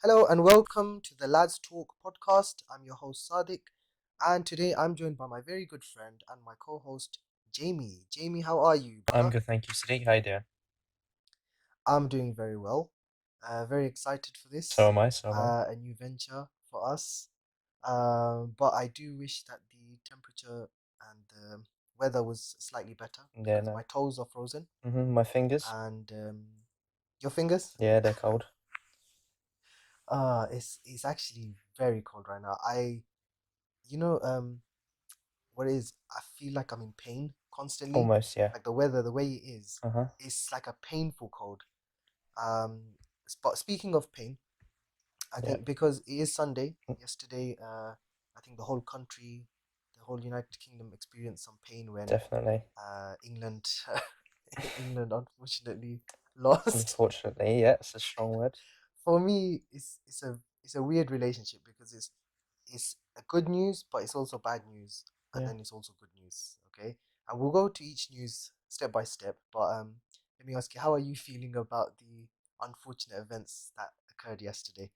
Hello and welcome to the Lads Talk podcast. I'm your host Sadik, and today I'm joined by my very good friend and my co-host Jamie. Jamie, how are you, I'm brother? good, thank you, Sadik. How you doing? I'm doing very well. Very excited for So this, am I, so am I. a new venture for us. But I do wish that the temperature and the weather was slightly better Yeah, because no. my toes are frozen My fingers. and your fingers. Yeah, they're cold. It's actually very cold right now. You know, what it is, I feel like I'm in pain constantly. Almost, yeah. Like the weather, the way it is, Uh-huh. it's like a painful cold. Um, but speaking of pain, I Yeah, think because it is Sunday, mm, yesterday, I think the whole country, the whole United Kingdom experienced some pain when definitely. England, England unfortunately lost. Unfortunately, yeah, it's a strong word. For me, it's a weird relationship because it's a good news, but it's also bad news, and Yeah. then it's also good news. Okay, and we'll go to each news step by step. But let me ask you, how are you feeling about the unfortunate events that occurred yesterday?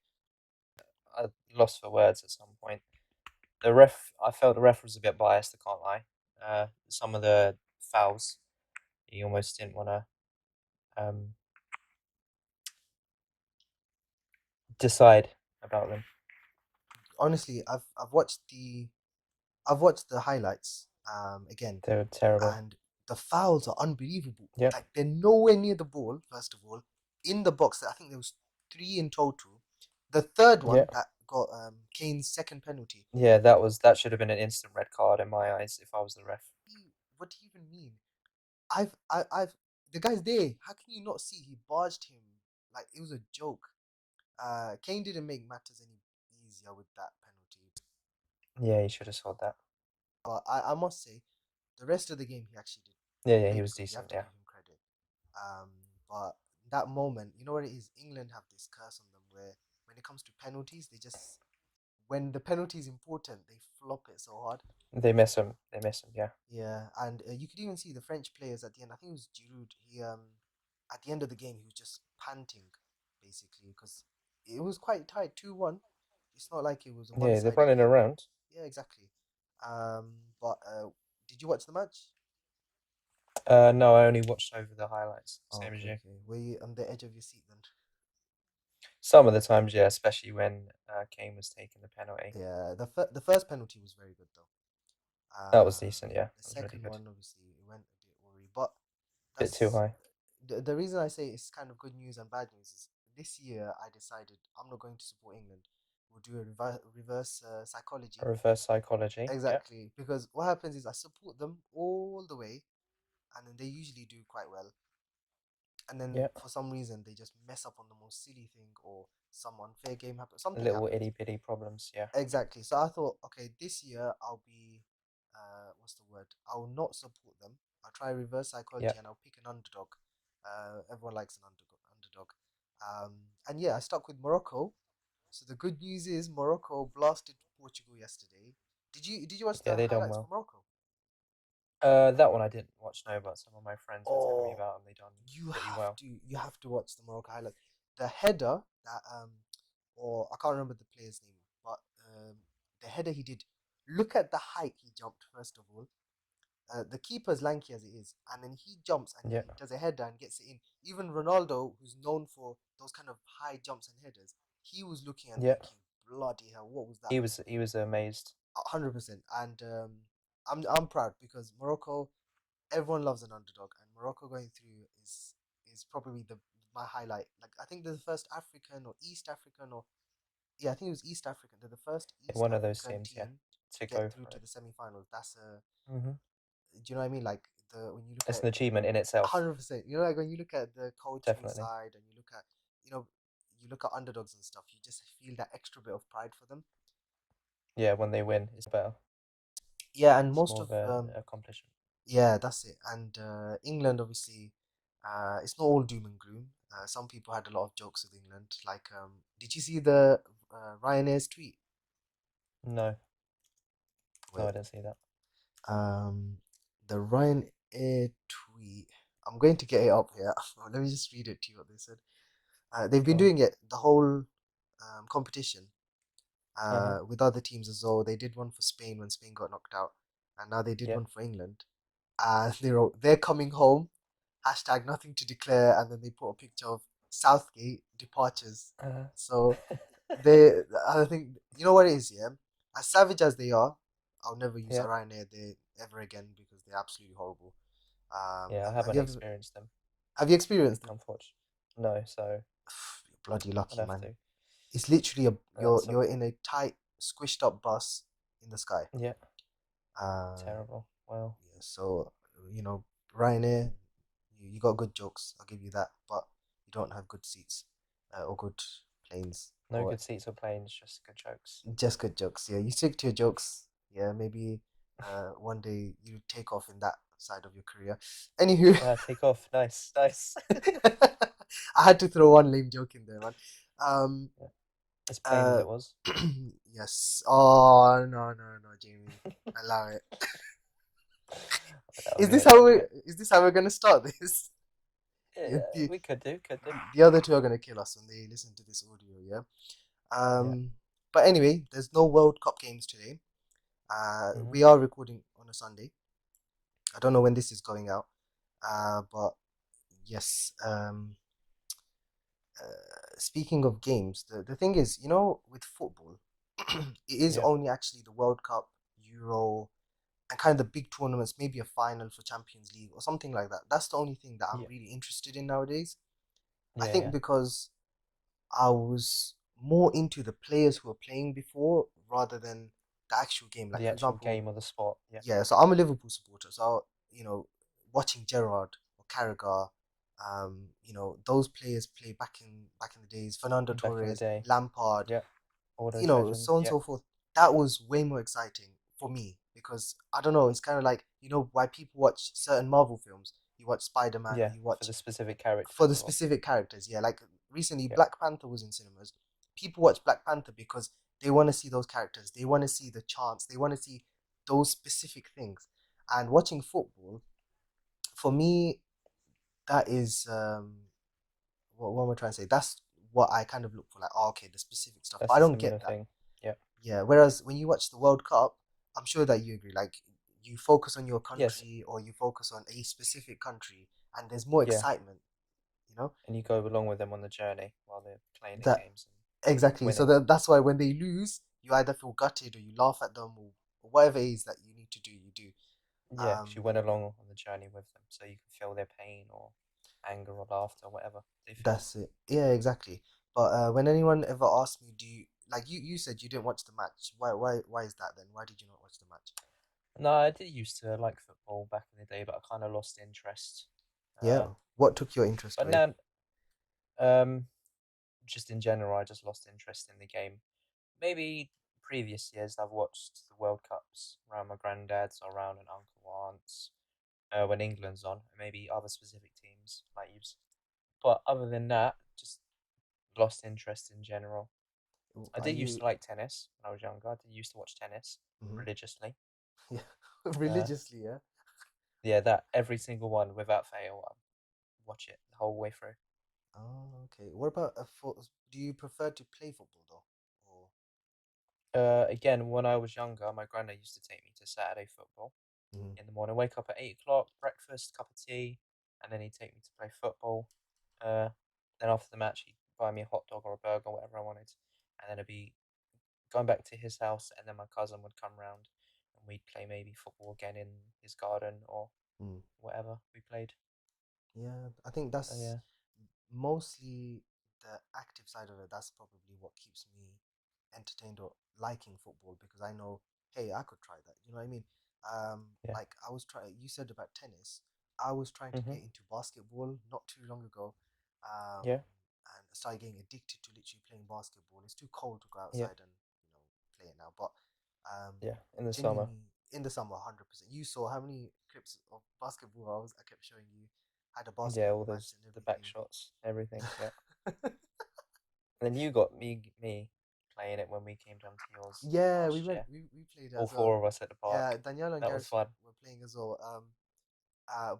I lost for words at some point. I felt the ref was a bit biased, I can't lie. Some of the fouls, he almost didn't want to um, decide about them. Honestly, I've watched the highlights again, They were terrible. and the fouls are unbelievable. Yeah, Like they're nowhere near the ball. First of all, in the box, I think there was three in total. The third yeah. one that got Kane's second penalty. Yeah, that should have been an instant red card in my eyes if I was the ref. What do you even mean? I've the guy's there. How can you not see? He barged him like it was a joke. Kane didn't make matters any easier with that penalty. Yeah, he should have scored that. But I must say, the rest of the game he actually did. Yeah, He yeah, he played was good. You have decent, to yeah. give him credit. Um, but that moment, you know what it is? England have this curse on them where when it comes to penalties, they just when the penalty is important, they flop it so hard. They miss him. They miss him, yeah. Yeah, and you could even see the French players at the end. I think it was Giroud. He at the end of the game, he was just panting, basically, because it was quite tight, 2-1. It's not like it was a Yeah, they're one-sided running game. around. Yeah, exactly. But did you watch the match? No, I only watched over the highlights, Oh, same as okay, you. okay. Were you on the edge of your seat then? Some of the times, yeah, especially when Kane was taking the penalty. Yeah, the first penalty was very good though. That was decent, yeah. The That was really second good. one obviously it went a bit worry, but Bit too that's high. the reason I say it's kind of good news and bad news is this year I decided I'm not going to support England. We'll do a reverse psychology. Reverse psychology, yeah. Exactly, because what happens is I support them all the way, and then they usually do quite well, and then Yeah. for some reason they just mess up on the most silly thing or some unfair game happens, something Little happens. itty bitty problems, yeah. Exactly. So I thought, okay, this year I'll be, what's the word? I'll not support them. I'll try reverse Yeah. psychology and I'll pick an underdog. Everyone likes an underdog. And yeah, I stuck with Morocco. So the good news is Morocco blasted Portugal yesterday. Did you watch Yeah, the they done highlights for well. Morocco? That one I didn't watch, no, but some of my friends were telling me Oh, about and they done you pretty have well. to you have to watch the Morocco highlights. The header that or I can't remember the player's name, but the header he did. Look at the height he jumped first of all. The keeper's lanky as it is, and then he jumps and Yeah. he does a header and gets it in. Even Ronaldo, who's known for those kind of high jumps and headers, he was looking and Yeah. thinking, "Bloody hell, what was that?" He was amazed. 100%. And I'm proud because Morocco, everyone loves an underdog, and Morocco going through is probably the my highlight. Like I think they're the first African or East African or yeah, I think it was East African. They're the first Yeah, East one of those African teams, yeah. team to To get go through for to it. the semi-finals. That's a hmm do you know what I mean? Like the when you look It's at an achievement in itself. 100%, you know, like when you look at the coaching Definitely. side and you look at you know you look at underdogs and stuff, you just feel that extra bit of pride for them. Yeah, when they win, it's better. Yeah, and It's most more of of a accomplishment. yeah, that's it. And England, obviously, it's not all doom and gloom. Some people had a lot of jokes with England. Like, did you see the Ryanair's tweet? No, no, Wait, I didn't see that. um, the Ryanair tweet. I'm going to get it up here. Let me just read it to you what they said. They've been Go on. doing it the whole. competition Uh-huh. with other teams as well. They did one for Spain when Spain got knocked out, and now they did Yep. one for England. They're coming home. Hashtag nothing to declare, and then they put a picture of Southgate departures. Uh, So they, I think you know what it is, yeah. As savage as they are, I'll never use yeah. Ryanair there ever again because they're absolutely horrible. Yeah, I Have haven't you ever experienced them, have you experienced them? unfortunately. No, so You're bloody I'd lucky, have man. to. It's literally a That's a you're in a tight, squished up bus in the sky. yeah, Uh, terrible. Well, yeah, so you know, Ryanair, you got good jokes, I'll give you that, but you don't have good seats or good planes no or good seats or planes, just good jokes. just good jokes. Yeah, you stick to your jokes. Yeah, maybe one day you take off in that side of your career. Anywho, Take off. Nice, nice. I had to throw one lame joke in there, man. Um, Yeah. As plain as uh, it was. yes. Oh no, no, no, Jamie, allow it. That would be okay. Is this how we're gonna start this? Yeah, Yeah, the, we could do, could do. the other two are gonna kill us when they listen to this audio. Yeah. Yeah. But anyway, there's no World Cup games today. Hmm. We are recording on a Sunday. I don't know when this is going out. But yes. Speaking of games, the thing is, with football, it is Yeah. only actually the World Cup, Euro, and kind of the big tournaments, maybe a final for Champions League or something like that. That's the only thing that I'm Yeah. really interested in nowadays. I Yeah. think Yeah. because I was more into the players who were playing before rather than the actual game. Like The for actual example, game or the sport. Yeah. yeah. So I'm a Liverpool supporter, so watching Gerrard or Carragher, those players play back in the days. Fernando Back in the Torres, day. Lampard, Yeah. All those so legends. on and Yeah. so forth. That was way more exciting for me because I don't know. It's kind of like why people watch certain Marvel films. You watch Spider Man or Yeah. you For watch the specific for characters the or specific characters. Yeah, like recently yeah. Black Panther was in cinemas. People watch Black Panther because they want to see those characters. They want to see the chants. They want to see those specific things. And watching football, for me, that is what am I trying to say? That's what I kind of look for. Like, oh, okay, the specific stuff. But That's I a don't similar get that. thing. Yeah. Yeah. Whereas when you watch the World Cup, I'm sure that you agree. Like, you focus on your Yes. country or you focus on a specific country, and there's more Yeah. excitement. You know And you go along with them on the journey while they're playing in that games and exactly. So winning. that's why when they lose, you either feel gutted or you laugh at them or whatever it is that you need to do, you do. Yeah, because you Um, went along on the journey with them, so you can feel their pain or anger or laughter, whatever they feel. that's it. Yeah, exactly. But when anyone ever asks me, do you like you said you didn't watch the match? Why is that then? Why did you not watch the match? No, I did used to like football back in the day, but I kind of lost interest. Uh, Yeah. What took your interest but away? now, um, just in general, I just lost interest in the game. Maybe previous years I've watched the World Cups around my granddad's or around an uncle or aunt's when England's on, and maybe other specific teams like you. But other than that, just lost interest in general. I Are did used you to like tennis when I was younger. I did used to watch tennis mhm. religiously. Yeah. Uh, Religiously? Yeah. yeah, that every single one without fail. I watch it the whole way through. Oh, okay. What about do you prefer to play football though? Or Again, when I was younger, my granddad used to take me to Saturday football mhm, in the morning. Wake up at 8 o'clock, breakfast, cup of tea, and then he'd take me to play football. Uh, then after the match, he'd buy me a hot dog or a burger, whatever I wanted, and then it'd be going back to his house, and then my cousin would come round, and we'd play maybe football again in his garden or mm. whatever we played. Yeah, I think So that's yeah, mostly the active side of it. That's probably what keeps me entertained or liking football because I know, hey, I could try that. You know what I mean? yeah, Like I was trying. You said about tennis. I was trying to mhm, get into basketball not too long ago, yeah, and I started getting addicted to literally playing basketball. It's too cold to go yeah, outside and play it now, but um, yeah. In the summer, genuinely in the summer, 100%. You saw how many clips of basketball I kept showing you had a yeah, all basketball match those and the back everything. shots, everything, yeah. And then you got me playing it when we came down to yours Yeah, we last went. year. We played All as well. four of us at the Yeah, park. Danielle and That was Gareth fun. were playing as well.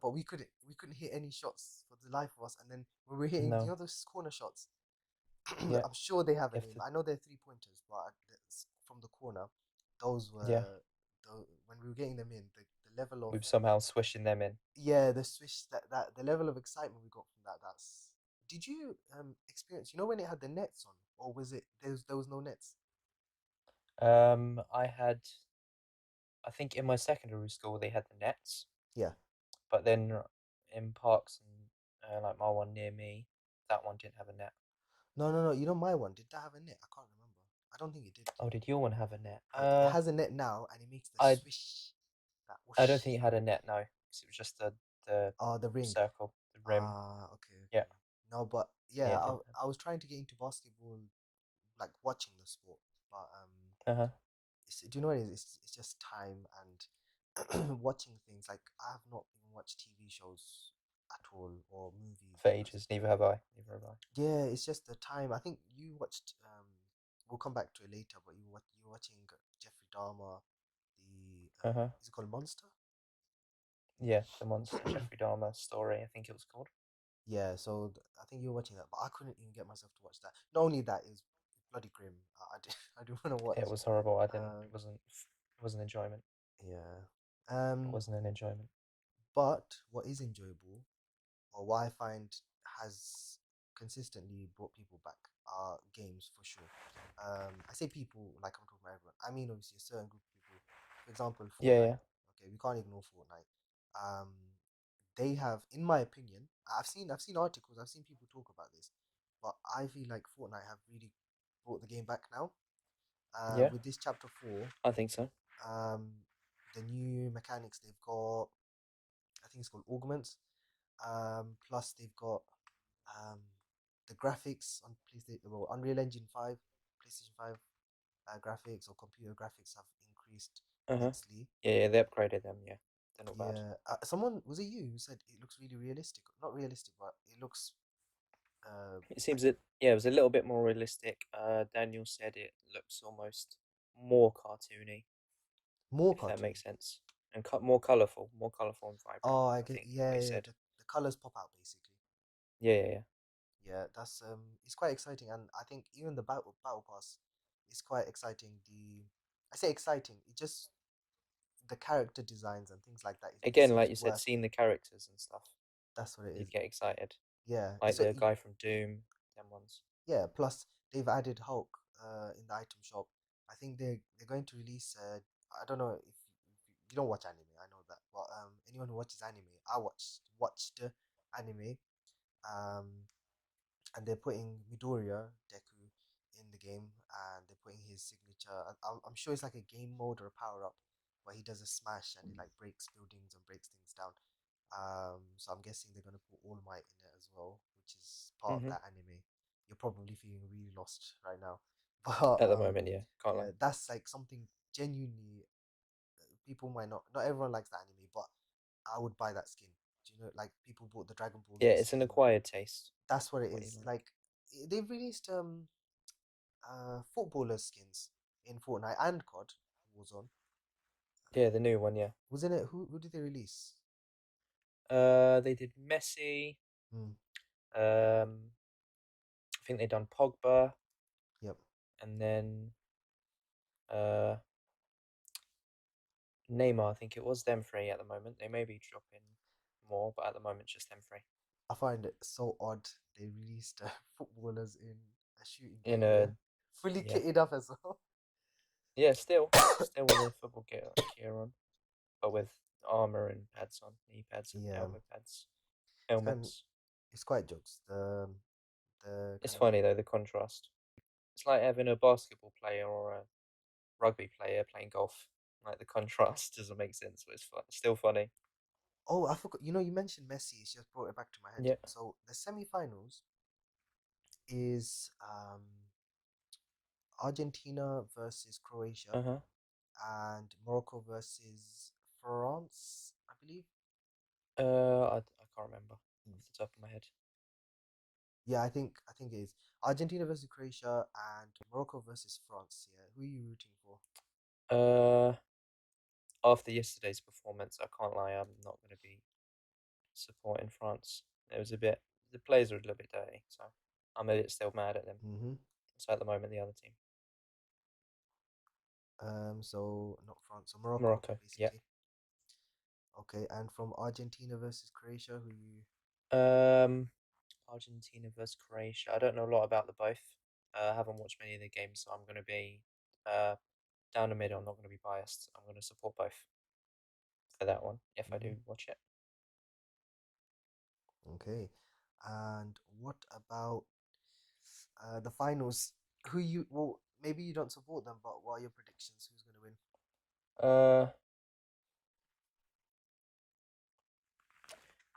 But we couldn't hit any shots for the life of us. And then when we were hitting No, those corner shots, Yeah. I'm sure they have a You have name. to. I know they're three pointers, but from the corner, those Yeah. were when we were getting them in, the level of We've somehow swishing them in. yeah, the swish that the level of excitement we got from that. That's did you experience? You know when it had the nets on, or was it there was no nets? I had. I think in my secondary school they had the nets, Yeah. but then in parks and like my one near me, that one didn't have a net. No, no, no. You know my one. Did that have a net? I can't remember. I don't think it did. Oh, did your one have a net? It has a net now, and it makes the I swish, that I don't whoosh think it sound. had a net. No, because it was just the Oh, the ring. circle, the rim. Ah, okay, Yeah, okay. No, but yeah, yeah, it didn't have. I was trying to get into basketball, like watching the sport, but Uh-huh. do you know what it is? It's just time and watching things. Like I have not even watched TV shows at all or movies For because ages, neither have I. Neither have yeah, it's just the time. I think you watched. We'll come back to it later, but you were watching Jeffrey Dahmer, the I. Uh-huh. is it called Monster? Yeah, the monster Jeffrey Dahmer story, I think it was called. Yeah, so I think you were watching that, but I couldn't even get myself to watch that. Not only that, it was bloody grim. I didn't want to It watch. was horrible. I didn't. Um, It wasn't enjoyment. yeah. It Um, wasn't an enjoyment. but what is enjoyable, or what I find has consistently brought people back, are games for sure. I say people like I'm talking about everyone. I mean, obviously, a certain group of people. For example, Yeah, Fortnite. yeah, Okay, we can't ignore Fortnite. Um, they have, in my opinion, I've seen articles, I've seen people talk about this, but I feel like Fortnite have really brought the game back now. yeah. With this chapter 4, I think so. um, the new mechanics they've got, I think it's called augments. Plus they've got um, the graphics on PlayStation, well, Unreal Engine 5, PlayStation 5 graphics or computer graphics have increased Uh-huh. immensely. Yeah, yeah. They upgraded them. Yeah, they're not bad. Yeah, someone was it you who said it looks really realistic? Not realistic, but it looks It like seems that yeah, it was a little bit more realistic. Daniel said it looks almost more cartoony, more if that makes cartoony. sense, and more colourful and vibrant. Oh, I I get think yeah, they yeah. said. The colors pop out basically. Yeah, yeah, yeah. Yeah, that's it's quite exciting, and I think even the battle pass is quite exciting. I say exciting, it just the character designs and things like that Again, like seems you said, worth it. seeing the characters and stuff, That's what it is. you'd get excited. Yeah, Like so the guy from Doom, them ones. yeah. Plus, they've added Hulk in the item shop. I think they're going to release. I don't know if you don't watch anime. I know that, but anyone who watches anime, I watched anime. Um, and they're putting Midoriya Deku in the game, and they're putting his signature. I'm sure it's like a game mode or a power up, where he does a smash and he like breaks buildings and breaks things down. So I'm guessing they're gonna put All Might in it as well, which is part of Hmm. that anime. You're probably feeling really lost right now, but At the moment, yeah, can't lie. yeah, that's like something genuinely people might not everyone likes that anime, but I would buy that skin. Do you know, like people bought the Dragon Ball Yeah, Z it's an skin. acquired taste. That's what it What you is. like? Like they've released footballer skins in Fortnite and COD Warzone. Yeah, the new one. Yeah. Wasn't it who did they release? They did Messi. Hmm. Um, I think they done Pogba, Yep. and then uh Neymar. I think it was them three at the moment. They may be dropping more, but at the moment, just them three. I find it so odd they released footballers in a shooting In game. Yeah, a fully yeah, kitted up as well. yeah, still with a football gear on, but with armor and pads on, knee pads and Yeah, elbow pads, it's kind of, helmets. it's quite jokes. The It's kind of funny though the contrast. It's like having a basketball player or a rugby player playing golf. Like the contrast doesn't make sense, but it's fun. It's still funny. oh, I forgot. You know, you mentioned Messi. It's just brought it back to my head. Yeah. So the semi-finals is Argentina versus Croatia Uh huh. and Morocco versus France, I believe. I can't remember off the top of my head. Yeah, I think it is Argentina versus Croatia and Morocco versus France. Yeah, who are you rooting for? Uh, After yesterday's performance, I can't lie, I'm not going to be supporting France. It was a bit. The players are a little bit dirty, so. I'm a bit still mad at them. Mm-hmm. So at the moment, the other team, So not France, so Morocco, Morocco. Yeah. basically. Okay, and from Argentina versus Croatia, who you? Um, Argentina versus Croatia. I don't know a lot about the both. I haven't watched many of the games, so I'm going to be uh, down the middle. I'm not going to be biased. I'm going to support both for that one if I Mm-hmm. do watch it. Okay, and what about the finals? Who you? Well, maybe you don't support them, but what are your predictions? Who's gonna win? Uh,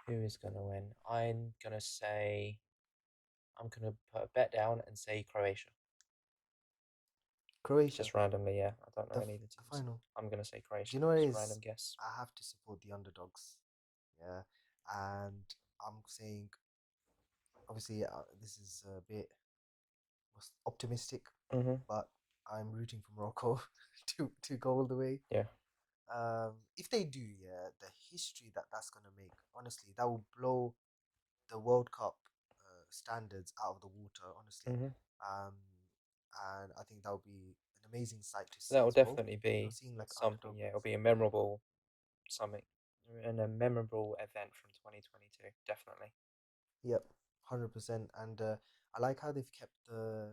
who is going to win? I'm going to put a bet down and say Croatia. Croatia, Just randomly, yeah. I don't know any of the the teams. final. I'm going to say Do Croatia. you know what it Just a is? random guess. I have to support the underdogs. Yeah, and I'm saying obviously this is a bit optimistic, Mm-hmm. but I'm rooting for Morocco to go all the way. Yeah. If they do, yeah, the history that's gonna make, honestly, that will blow the World Cup standards out of the water, honestly. Mm-hmm. Um, and I think that will be an amazing sight to That see will as well. definitely You know, be seeing like something. underdog Yeah, it'll wins. be a memorable something and a memorable event from 2022. Definitely. Yep, 100%. And I like how they kept the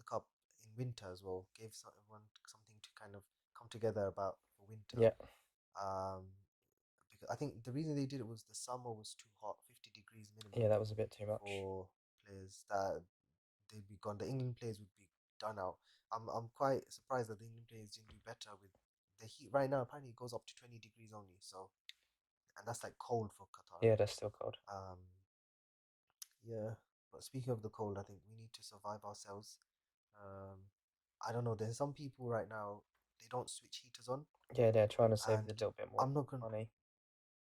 cup in winter as well. Gave everyone something to kind of come together about for winter. Yeah. Um, because I think the reason they did it was the summer was too hot, 50 degrees Yeah, minimum that was a bit too much. for players that they'd be gone. The England players would be done out. I'm quite surprised that the England players didn't do better with the heat right now. Apparently, it goes up to 20 degrees only. So, and that's like cold for Qatar. Yeah, that's still cold. Um, yeah. But speaking of the cold, I think we need to survive ourselves. Um, I don't know. There's some people right now they don't switch heaters on, Yeah, they're trying to save a and little bit more I'm not gonna. money.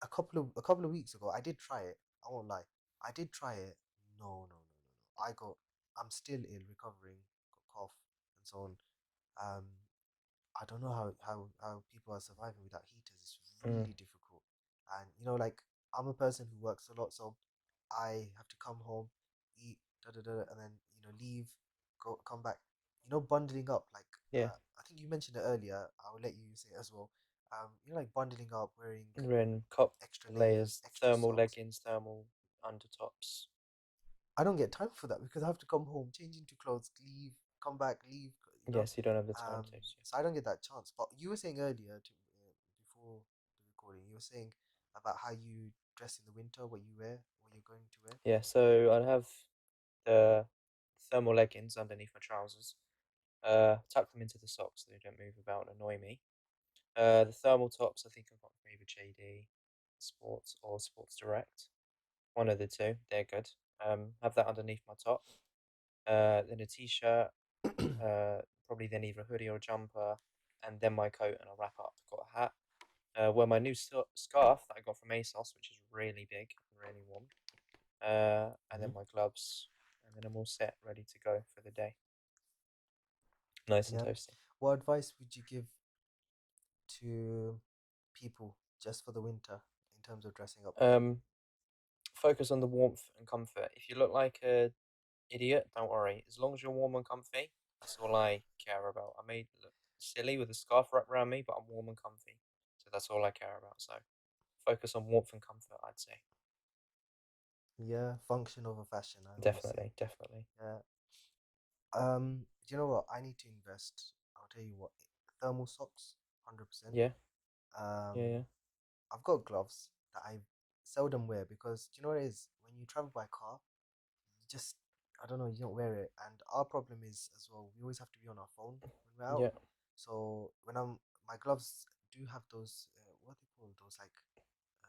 A couple of weeks ago, I did try it. I won't lie. I did try it. No, no, no, no, no. I'm still ill, recovering, got cough and so on. Um, I don't know how people are surviving without heaters. It's Mm. really difficult. And like I'm a person who works a lot, so I have to come home, eat, da da da, and then leave, go come back. Bundling up like Yeah, I think you mentioned it earlier. I will let you say it as well. Like bundling up, wearing and then cop extra layers, layers, extra thermal socks. leggings, thermal undertops. I don't get time for that because I have to come home, change into clothes, leave, come back, leave. You know, Yes, you don't have the time um, to. So so I don't get that chance. But you were saying earlier, before the recording, you were saying about how you dress in the winter, what you wear, what you're going to wear. yeah, so I'd have the thermal leggings underneath my trousers. Tuck them into the socks so they don't move about and annoy me. The thermal tops, I think I've got from either JD Sports or Sports Direct. One of the two, they're good. Have that underneath my top. Then a t-shirt, probably then either a hoodie or a jumper, and then my coat and a wrap up. Got a hat. Wear my new scarf that I got from ASOS, which is really big, really warm. And then Hmm. my gloves, and then I'm all set, ready to go for the day. Nice and Yeah. toasty. What advice would you give to people just for the winter in terms of dressing up? Um, Focus on the warmth and comfort. If you look like a idiot, don't worry. As long as you're warm and comfy, that's all I care about. I may look silly with a scarf wrapped around me, but I'm warm and comfy. So that's all I care about. So focus on warmth and comfort, I'd say. Yeah, function over fashion, I always say. Definitely, definitely. Yeah. Do you know what? I need to invest. I'll tell you what. Thermal socks, 100%. Yeah, Um, yeah, yeah. I've got gloves that I seldom wear because do you know what it is? When you travel by car, you just I don't know, you don't wear it. And our problem is as well, we always have to be on our phone when we're out. Yeah, So when my gloves do have those what are they called? Those like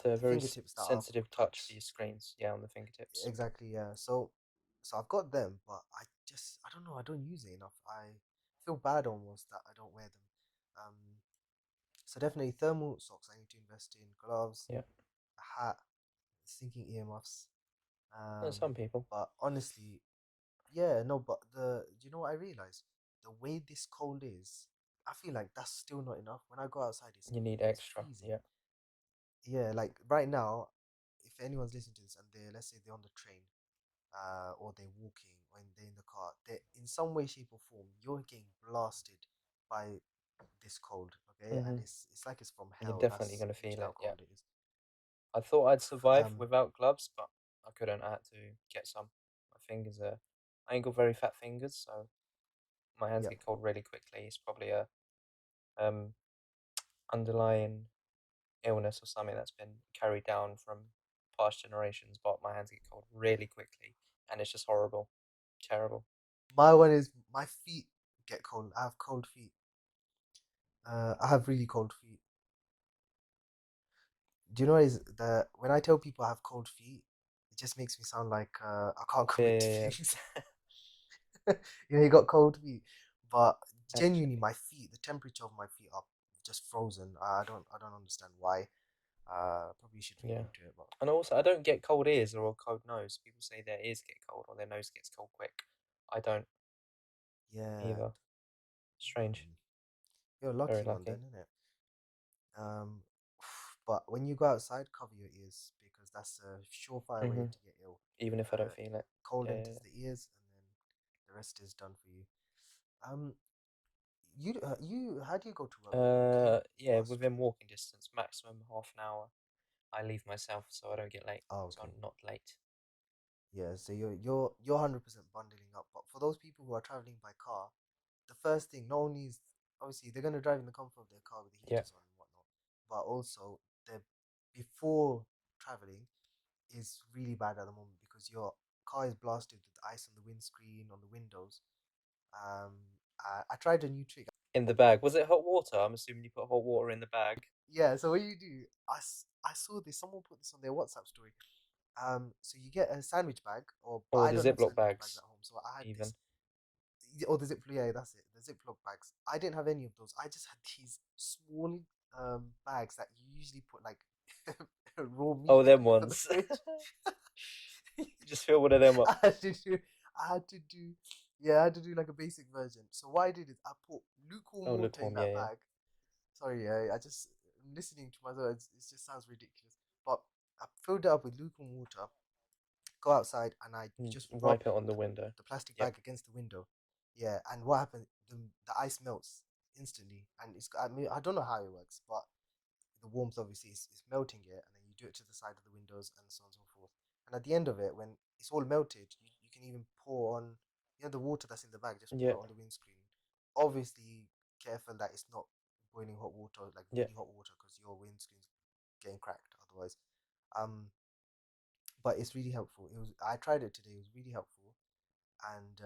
the the very fingertips that are for sensitive touch for touch. your screens. Yeah, on the fingertips. Exactly, yeah. So I've got them, but I don't know, I don't use it enough. I feel bad almost that I don't wear them. Um, so definitely thermal socks I need to invest in, gloves, Yeah, a hat, thinking earmuffs. some people. But honestly, yeah, no, but you know what I realized? The way this cold is, I feel like that's still not enough. When I go outside, You need it's extra. freezing. Yeah, Yeah, like right now, if anyone's listening to this and let's say they're on the train, or they're walking, or they're in the car, they in some way, shape, or form, you're getting blasted by this cold. Okay, and Hmm. it's like it's from You're hell. definitely That's gonna feel literally how it. Yeah. cold it is. I thought I'd survive Um, without gloves, but I couldn't. I had to get some. My fingers are. I ain't got very fat fingers, so my hands yeah. get cold really quickly. It's probably a um underlying illness or something that's been carried down from past generations. But my hands get cold really quickly, and it's just horrible, terrible. My one is my feet get cold. I have cold feet. I have really cold feet. Do you know is that when I tell people I have cold feet, it just makes me sound like I can't Yeah, commit to yeah, things. You got cold feet, but yeah. genuinely, Actually, my feet, the temperature of my feet are just frozen. I don't understand why. Probably should look yeah. into it, but And also, I don't get cold ears or a cold nose. People say their ears get cold or their nose gets cold quick. I don't yeah, either. Strange. mm, you're a Very lucky one then, lucky. isn't it? Um, but when you go outside, cover your ears because that's a surefire way Hmm. to get ill. Even if I don't Uh, feel it. Cold Yeah, enters the ears, and then the rest is done for you. Um, how do you go to work? yeah. Do you Yeah, bus within train? walking distance, maximum half an hour. I leave myself so I don't get late. Oh, So okay. I'm not late. Yeah, so you're 100% bundling up. But for those people who are traveling by car, the first thing not only is obviously they're gonna drive in the comfort of their car with the Yeah. heaters on and whatnot, but also the before traveling is really bad at the moment because your car is blasted with ice on the windscreen, on the windows. Um, I tried a new trick. In the bag. Was it hot water? I'm assuming you put hot water in the bag. Yeah, so what you do, I saw this. Someone put this on their WhatsApp story. So you get a sandwich bag, but Or I the don't have Ziploc sandwich bags bags, at home, so I had even. this. Or the yeah, that's it. The Ziploc bags. I didn't have any of those. I just had these small bags that you usually put like raw meat Oh, in them for the ones. fridge. You just fill one of them up. I had to do, I had to do, yeah, I had to do like a basic version. So what I did is I put lukewarm Oh, water in lukewarm. that Yeah, yeah. bag. Sorry, yeah, I just listening to myself. It just sounds ridiculous, but I filled it up with lukewarm water. Go outside and I just rub Wipe it on the window. the plastic Yep. bag against the window. Yeah, and what happened? The ice melts instantly, and it's. I mean, I don't know how it works, but the warmth obviously is melting it, and then you do it to the side of the windows and so on and so forth. And at the end of it, when it's all melted, you can even pour on the water that's in the bag, just pour Yeah. it on the windscreen. Obviously, careful that it's not boiling hot water, like Yeah. really hot water, because your windscreen's getting cracked otherwise. Um, but it's really helpful. It was I tried it today. It was really helpful, and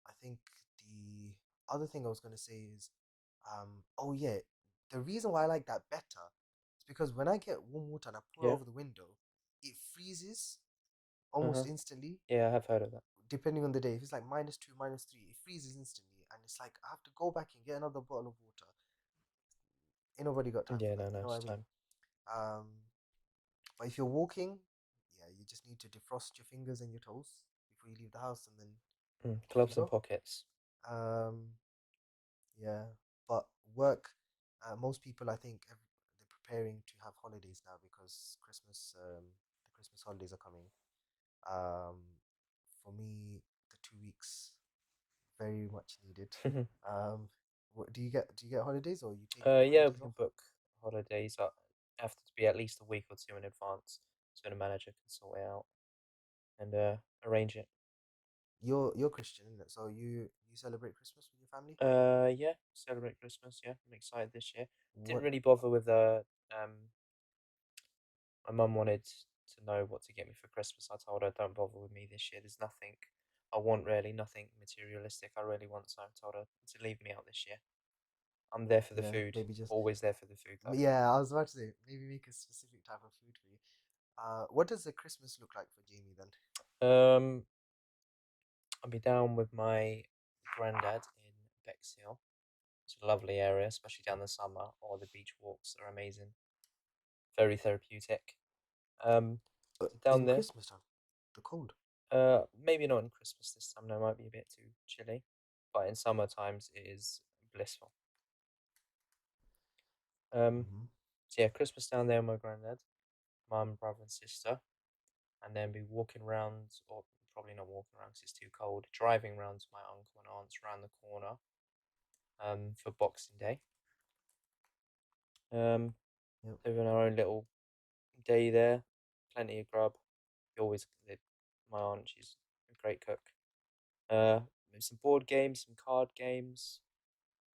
I think the other thing I was gonna say is, oh yeah, the reason why I like that better is because when I get warm water and I pour it Yeah. over the window, it freezes Uh huh. almost instantly, Yeah, I have heard of that. depending on the day. If it's like -2, -3, it freezes instantly, and it's like I have to go back and get another bottle of water. Ain't nobody got time for Yeah, that. no, You no, know what it's I mean? time. Um, but if you're walking, yeah, you just need to defrost your fingers and your toes before you leave the house, and then off you Gloves and go. pockets. Um, Yeah, but work. Most people, I think, they're preparing to have holidays now because the Christmas holidays are coming. For me, the 2 weeks very much needed. Do you get holidays or you take Yeah, holidays we off? can book holidays. Have to be at least a week or two in advance, so the manager can sort it out and arrange it. You're Christian, isn't it? So you celebrate Christmas with your family? Yeah, celebrate Christmas. Yeah, I'm excited this year. Didn't What? really bother with my mum wanted to know what to get me for Christmas. I told her, don't bother with me this year. There's nothing I want really, nothing materialistic I really want. So I told her to leave me out this year. I'm there for the Yeah, food. maybe just Always there for the food though. yeah. I was about to say maybe make a specific type of food for you. What does a Christmas look like for Jamie then? Um, I'll be down with my granddad in Bexhill. It's a lovely area, especially down the summer. Or the beach walks are amazing, very therapeutic. Um, so down In there. Christmas time, the cold. Maybe not in Christmas this time. That might be a bit too chilly, but in summer times it is blissful. Um, Hmm. so yeah, Christmas down there with my granddad, mum, brother, and sister. and then be walking around, or probably not walking around because it's too cold, driving around to my uncle and aunt's around the corner for Boxing Day. Um, Yep. Living our own little day there, plenty of grub. We always my aunt, she's a great cook. Maybe some board games, some card games,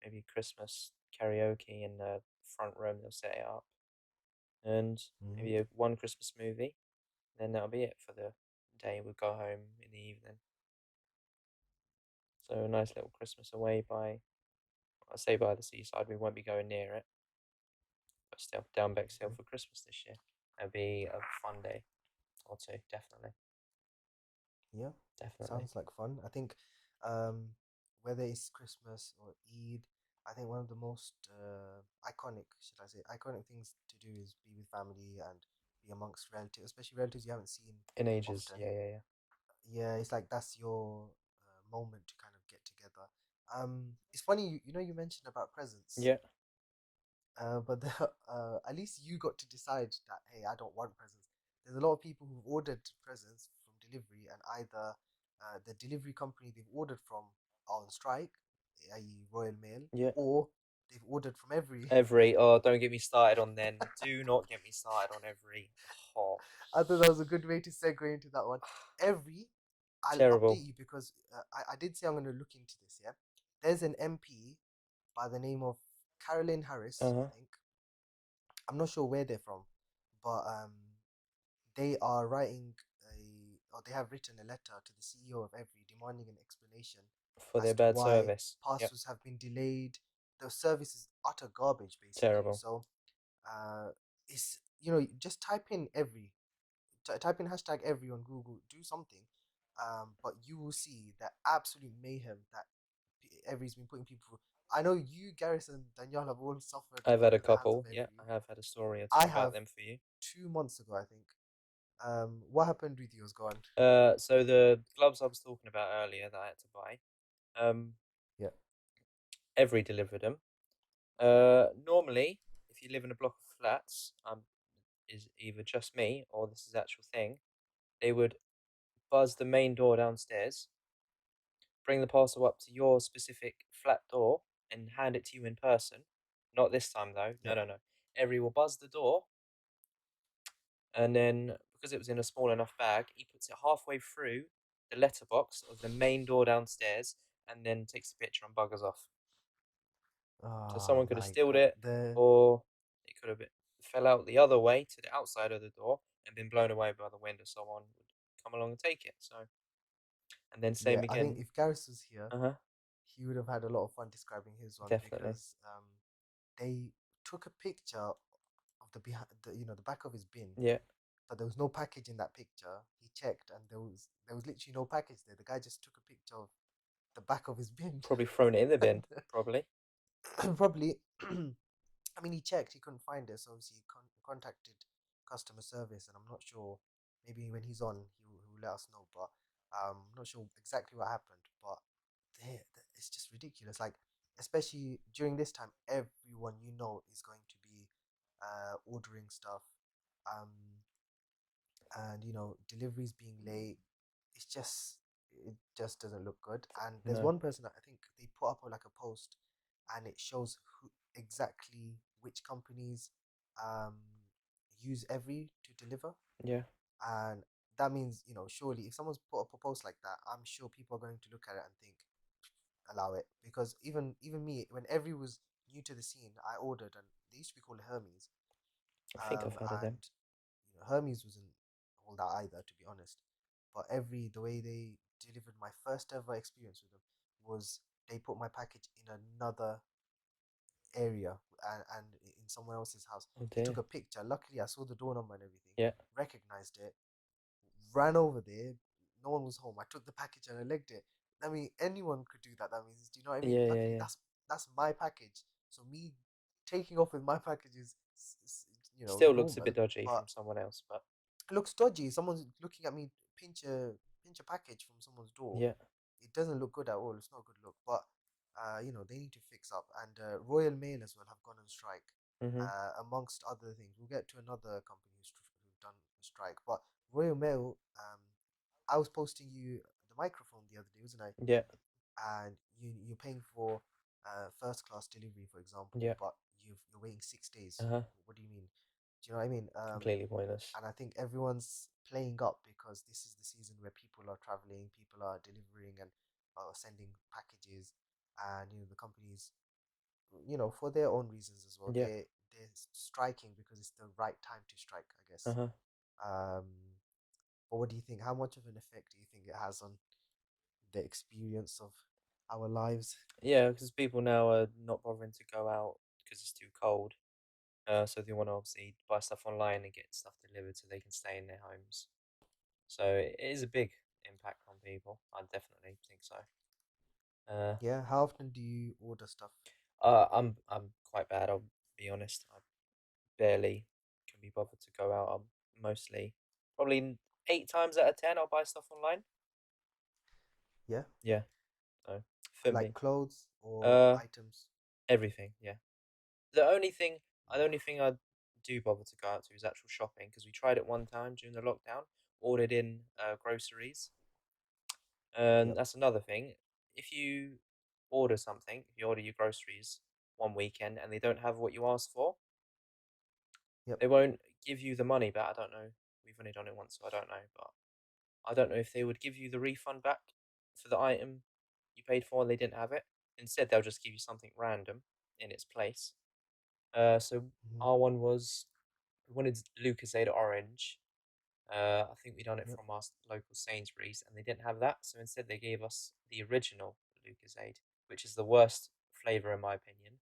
maybe Christmas karaoke in the front room. They'll set it up, and Mm-hmm. maybe one Christmas movie. Then that'll be it for the day. We'll go home in the evening. So a nice little Christmas away by, I say by the seaside. We won't be going near it, but still down Bexhill Okay. for Christmas this year. That'll be a fun day or two, definitely, Yeah, definitely. sounds like fun. I think um, whether it's Christmas or Eid, I think one of the most iconic, should I say, iconic things to do is be with family and be amongst relatives, especially relatives you haven't seen In ages, often. yeah, yeah, Yeah, it's like that's your moment to kind of get together. It's funny, you know, you mentioned about presents. yeah, But at least you got to decide that, hey, I don't want presents. There's a lot of people who've ordered presents from delivery, and either the delivery company they've ordered from are on strike, i.e., Royal Mail, yeah, yeah. or they've ordered from Every. Every, oh, don't get me started on then. Do not get me started on every. Oh, I thought that was a good way to segue into that one. Every, I'll terrible. update you because I did say I'm going to look into this, yeah? There's an MP by the name of Carolyn Uh Harris, huh. I think. I'm not sure where they're from, but they are writing or they have written a letter to the CEO of Every demanding an explanation For as their to bad why service. Yep, parcels have been delayed. The service is utter garbage, basically. terrible. So, it's just type in Every, type in hashtag Every on Google, do something, but you will see the absolute mayhem that Every's been putting people through. I know you, Garrison, Danielle have all suffered I've had a under the hands of couple. Yeah, Every. I have had a story or two I about have them for you. 2 months ago, I think. What happened with yours? Go on. So the gloves I was talking about earlier that I had to buy, um, Yeah, Every delivered them. Normally, if you live in a block of flats, is either just me or this is actual thing. They would buzz the main door downstairs, bring the parcel up to your specific flat door, and hand it to you in person. Not this time though. No, yeah. no, no. Every will buzz the door, and then because it was in a small enough bag, he puts it halfway through the letterbox of the main door downstairs, and then takes a picture and buggers off. So Oh someone could have my stealed God. it, The or it could have fell out the other way to the outside of the door and been blown away by the wind, or someone would come along and take it. So, and then Yeah, same I think again. if Gareth was here, Uh huh. he would have had a lot of fun describing his one Definitely. because they took a picture of the behind the back of his bin, Yeah. but there was no package in that picture. He checked and there was literally no package there. The guy just took a picture of the back of his bin. Probably thrown it in the bin. And Probably. probably I mean, he checked, he couldn't find it, so obviously he contacted customer service, and I'm not sure. Maybe when he's on, he will let us know. But I'm not sure exactly what happened. But it's just ridiculous. Like, especially during this time, everyone is going to be ordering stuff, um, and deliveries being late. It just doesn't look good. And there's No. one person that I think they put up like a post, and it shows who exactly which companies um use Every to deliver. Yeah. And that means, surely if someone's put up a post like that, I'm sure people are going to look at it and think, allow it. Because even me, when Every was new to the scene, I ordered, and they used to be called Hermes. I think I've heard of them. And Hermes wasn't all that either, to be honest. But the way they delivered, my first ever experience with them was they put my package in another area, and in someone else's house. Oh They took dear. a picture. Luckily, I saw the door number and everything, Yeah. recognized it, ran over there. No one was home. I took the package and I legged it. I mean, anyone could do that. That means, do you know what I mean? Yeah. Yeah. Luckily, Yeah. that's my package. So me taking off with my package is, Still looks a normal. bit dodgy But from someone else, but it looks dodgy. Someone's looking at me pinch a package from someone's door. yeah. It doesn't look good at all. It's not a good look. But they need to fix up. And Royal Mail as well have gone on strike. Mhm. Amongst other things, we'll get to another company who've done a strike. But Royal Mail. I was posting you the microphone the other day, wasn't I? Yeah. And you're paying for first class delivery, for example, Yeah. but you're waiting 6 days. Uh huh. What do you mean? Do you know what I mean? Completely pointless. And I think everyone's playing up because this is the season where people are traveling, people are delivering and sending packages, and the companies, for their own reasons as well, Yeah. they're striking because it's the right time to strike, I Uh guess. huh. Um, but what do you think? How much of an effect do you think it has on the experience of our lives? Yeah, because people now are not bothering to go out because it's too cold. So they want to obviously buy stuff online and get stuff delivered so they can stay in their homes. So it is a big impact on people. I definitely think so. Uh, Yeah. How often do you order stuff? I'm quite bad. I'll be honest. I barely can be bothered to go out. I'm mostly probably 8 times out of 10 I'll buy stuff online. Yeah. Yeah. So for Like me, clothes or uh, items? everything. Yeah. The only thing I do bother to go out to is actual shopping because we tried it one time during the lockdown. Ordered in groceries, and Yep. that's another thing. If you if you order your groceries one weekend and they don't have what you asked for, Yep. they won't give you the money back. I don't know. We've only done it once, so I don't know. But I don't know if they would give you the refund back for the item you paid for and they didn't have it. Instead, they'll just give you something random in its place. So Hmm. our one was we wanted Lucozade Orange. I think we done it Yep. from our local Sainsbury's, and they didn't have that. So instead, they gave us the original Lucozade, which is the worst flavor in my opinion.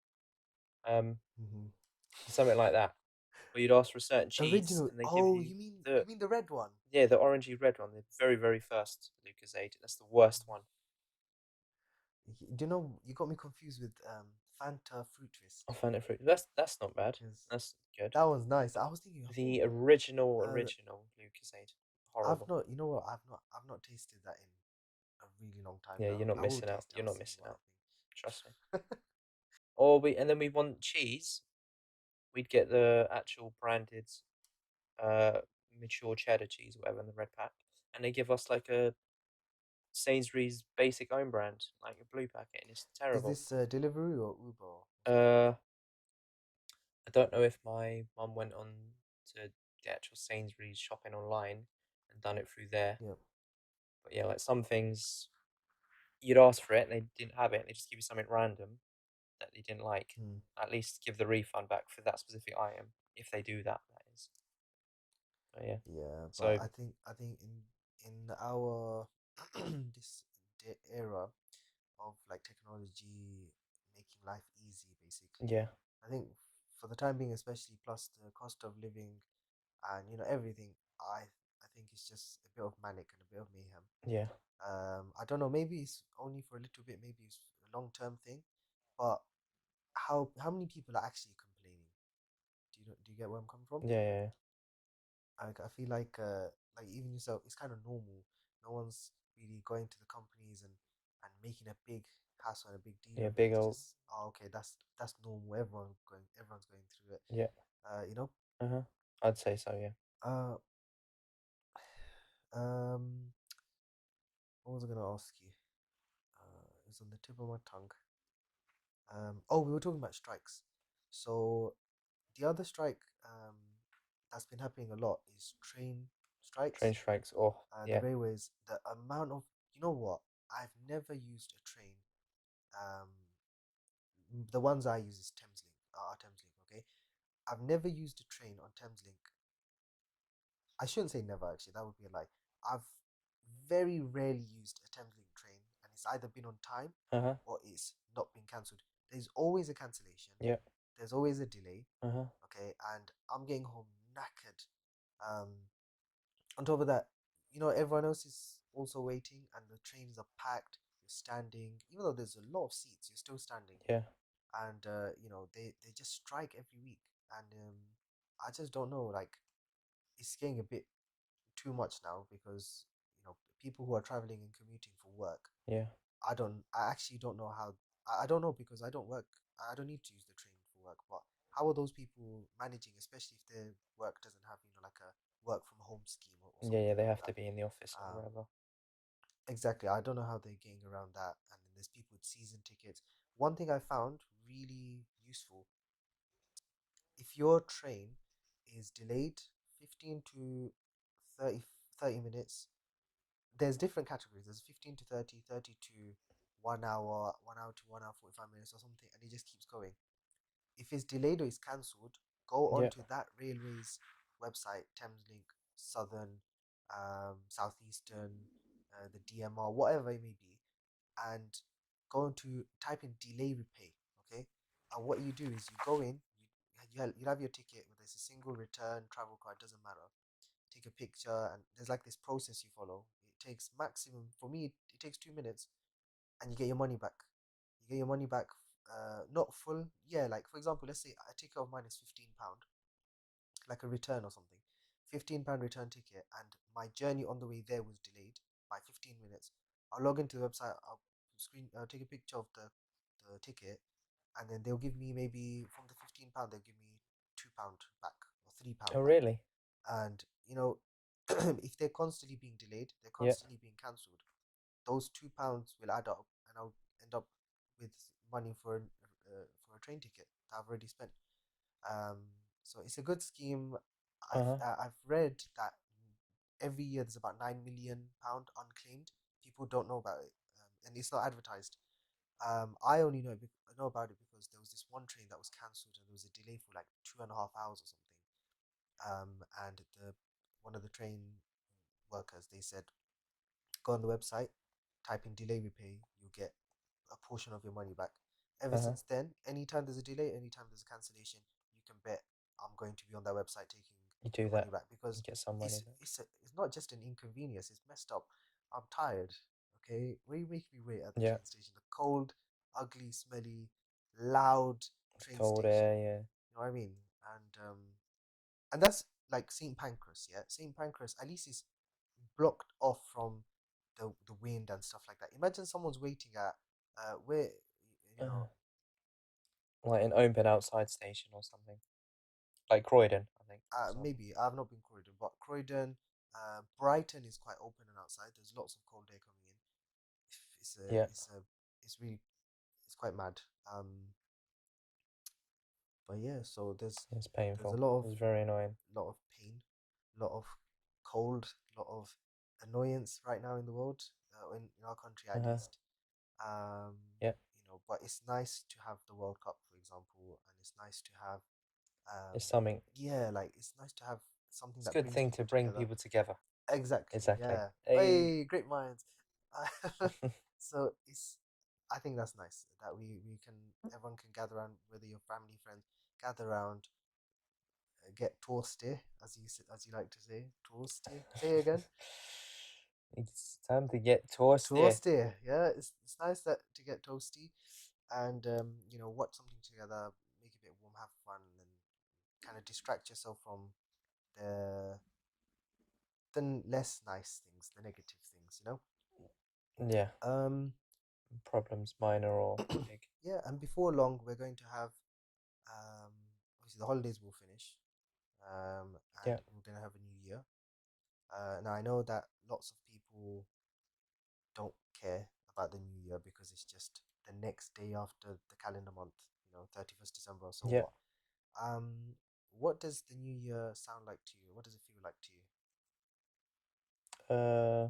Um, Hmm. something like that, where you'd ask for a certain cheese, Original. and they give Oh, you the you mean the red one? yeah the orangey red one, the very first Lucozade. That's the worst one. Do you know you got me confused with Fanta fruit I twist found it fruit. That's not bad. because That's good. that one's nice. I was thinking, I thought The original uh, original Lucozade, I've horrible. not. You know what? I've not tasted that in a really long time Yeah, now. you're not I will missing out. taste it. You're I'll not see missing what out. Trust me. I think. Or we and then we want cheese. We'd get the actual branded uh mature cheddar cheese, whatever, in the red pack, and they give us like a Sainsbury's basic own brand, like a blue packet, and it's Is terrible. this Deliveroo or Uber or something? Uh, I don't know if my mum went on to the actual Sainsbury's shopping online and done it through there, Yep. but yeah, like some things you'd ask for it and they didn't have it, and they just give you something random that they didn't like. Hmm. At least give the refund back for that specific item if they do that. That is. But yeah. Yeah, but So I think in our this era of like technology making life easy, basically, yeah, I think for the time being, especially plus the cost of living and everything, I think it's just a bit of manic and a bit of mayhem. yeah, I don't know, maybe it's only for a little bit, maybe it's a long-term thing, but how many people are actually complaining? Do you get where I'm coming from? yeah, yeah, I feel like even yourself, it's kind of normal. No one's really going to the companies and making a big hassle and a big deal yeah. of it. Big It's old just, oh, okay, that's normal. Everyone's going through it. yeah. Uh, you know. Uh huh. I'd say so. Yeah. Uh, um, what was I gonna ask you? It was on the tip of my tongue. Oh, we were talking about strikes. So the other strike that's been happening a lot is train Train strikes. strikes. Oh The yeah. railways, the amount of, you know what? I've never used a train. Um, the ones I use is Thameslink, are Thameslink, okay? I've never used a train on Thameslink. I shouldn't say never, actually, that would be a lie. I've very rarely used a Thameslink train, and it's either been on time Uh huh. or it's not been cancelled. There's always a cancellation, Yeah. there's always a delay, Uh huh. okay? And I'm getting home knackered. Um, on top of that, everyone else is also waiting and the trains are packed. You're standing, even though there's a lot of seats, you're still standing. Yeah. And they just strike every week. And I just don't know, like, it's getting a bit too much now because people who are traveling and commuting for work, Yeah. I actually don't know how. I don't know because I don't work. I don't need to use the train for work. But how are those people managing, especially if their work doesn't have like a work from home scheme or Yeah, yeah, something they like have to that. be in the office or Um, wherever. exactly. I don't know how they're getting around that. And then there's people with season tickets. One thing I found really useful, if your train is delayed 15 to 30 30 minutes, there's different categories. There's 15 to 30, 30 to 1 hour, 1 hour to 1 hour 45 minutes or something, and it just keeps going. If it's delayed or it's cancelled, go Yeah. onto that railway's website, Thameslink, Southern, Southeastern, the DMR, whatever it may be, and go into type in delay repay. Okay, and what you do is you go in, you have your ticket, whether it's a single return, travel card, doesn't matter. Take a picture, and there's like this process you follow. It takes maximum for me. It takes 2 minutes, and you get your money back. You get your money back. Not full. Yeah, like for example, let's say a ticket of mine is £15, like a return or something. £15 return ticket, and my journey on the way there was delayed by 15 minutes. I'll log into the website. I'll take a picture of the ticket, and then they'll give me maybe from the £15, they'll give me £2 back or £3 Oh, back. really? And if they're constantly being delayed, they're Yeah. constantly being cancelled, those £2 will add up, and I'll end up with money for a train ticket that I've already spent. um so it's a good scheme. Uh huh. I've read that every year there's about £9 million unclaimed. People don't know about it, and it's not advertised. I only know about it because there was this one train that was cancelled, and there was a delay for like 2.5 hours or something. And the one of the train workers, they said, go on the website, type in delay repay, you'll get a portion of your money back. Ever Uh huh. since then, anytime there's a delay, anytime there's a cancellation, you can bet I'm going to be on that website taking You the do money that. back, You because get some money back. it's not just an inconvenience. It's messed up. I'm tired. Okay, where you make me wait at the Yeah. train station, the cold, ugly, smelly, loud train Cold station. air. Yeah. You know what I mean? And that's like St. Pancras. Yeah, St. Pancras at least is blocked off from the wind and stuff like that. Imagine someone's waiting at where you Uh, know like an open outside station or something. Like Croydon, I think, for example. maybe I've not been Croydon, but Croydon, Brighton is quite open and outside. There's lots of cold air coming in. It's a Yeah. it's a it's really it's quite mad. But yeah, so It's there's a painful. lot of It's very annoying. pain, lot of cold, lot of annoyance right now in the world, in our country Uh at huh. least. Um, Yeah. but it's nice to have the World Cup, for example, and it's nice to have, um, It's something. yeah, like it's nice to have something It's a that good brings thing to people bring together. people together. Exactly, Exactly. yeah. Hey. Hey, great minds. So I think that's nice that everyone can gather around, whether your family, friends, gather around, get toasty, as you like to say, toasty. Say it again. It's time to get toasty. Toasty, yeah. It's nice that to get toasty, and watch something together, make it a bit warm, have fun, and kind of distract yourself from the less nice things, the negative things. Yeah. Um, Problems, minor or big. yeah, and before long, we're going to have um, obviously the holidays will finish, and Yeah. we're gonna have a new year. Now I know that lots of people don't care about the new year because it's just the next day after the calendar month, 31st December. So Yeah. what does the new year sound like to you? What does it feel like to you? Uh,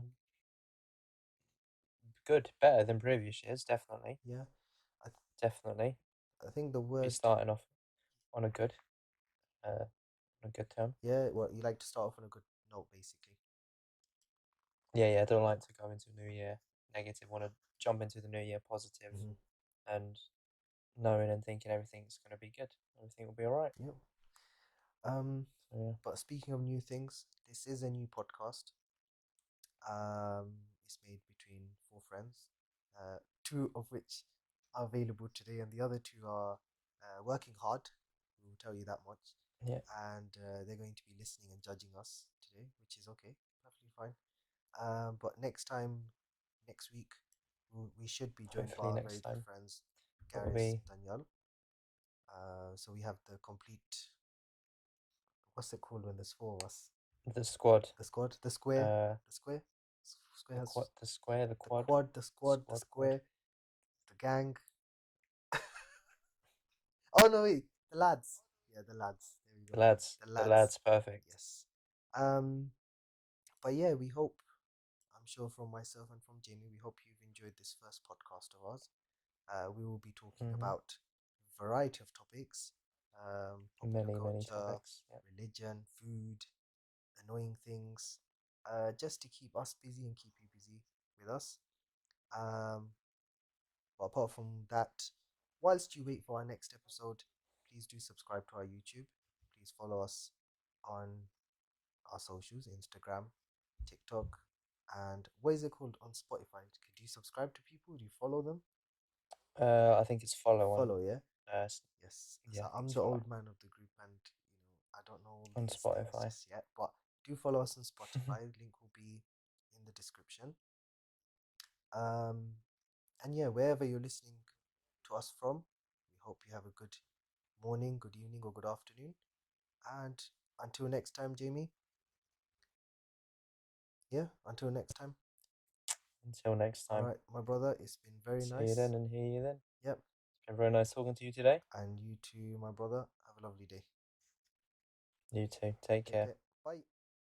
good. Better than previous years, definitely. Yeah, I Definitely. I think the Be word, starting off on a good, uh, on a good term. yeah, well, you like to start off on a good note, basically. Yeah, yeah. I don't like to go into New Year negative. Want to jump into the New Year positive Mm-hmm. and knowing and thinking everything's gonna be good. Everything will be alright. Yep. Um, So but speaking of new things, this is a new podcast. It's made between four friends, two of which are available today, and the other two are working hard. We will tell you that much. yeah. Yeah. And they're going to be listening and judging us today, which is okay, perfectly fine. But next week, we should be joined by Hopefully our next very good time friends, it'll Garis, be Daniel. So we have the complete, what's it called when there's four of us? The squad. The squad, the square, Uh, the square. Square the quad, has the square, the the quad, quad, the squad, the squad, quad. square, the gang. Oh no, wait, the lads. Yeah, the lads. There we The go. lads, The the lads. lads, perfect. Yes. Um, but yeah, we hope. I'm sure from myself and from Jamie, we hope you've enjoyed this first podcast of ours. We will be talking Hmm. about a variety of topics, popular Many, many culture, topics. Yep. religion, food, annoying things, just to keep us busy and keep you busy with us. Um, but apart from that, whilst you wait for our next episode, please do subscribe to our YouTube. Please follow us on our socials, Instagram, TikTok, and what is it called on Spotify? Do you subscribe to people? Do you follow them? I think it's follow on. Follow, yeah? Uh, Yes, because yeah, I think I'm it's the follow old man of the group and I don't know all on these things Spotify. just yet. But do follow us on Spotify. Link will be in the description. Um, and yeah, wherever you're listening to us from, we hope you have a good morning, good evening, or good afternoon. And until next time, Jamie. Yeah, until next time. Until next All time. right, my brother, it's been very See you nice. then and hear you then. Yep. It's been very nice talking to you today. And you too, my brother. Have a lovely day. You too. Take Take care. care. Bye.